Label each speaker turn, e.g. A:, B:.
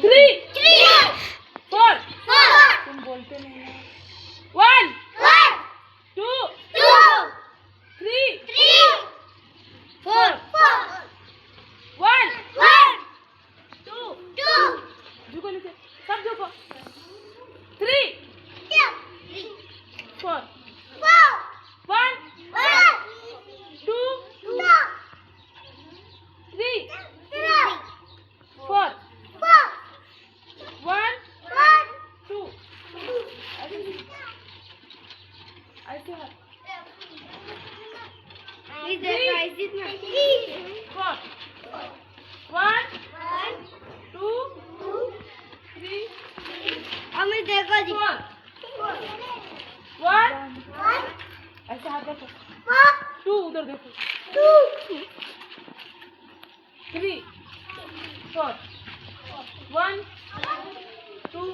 A: 3 4 तुम बोलते नहीं ना 1 2 3 4 1 2 झुको नीचे सब झुको 3 4 1 2 3 4 1 2 ऐसे हाथ 4 1 2 3
B: हमें देखो जी
A: 4 1 ऐसे हाथ देखो 2 उधर देखो 3 4 1 2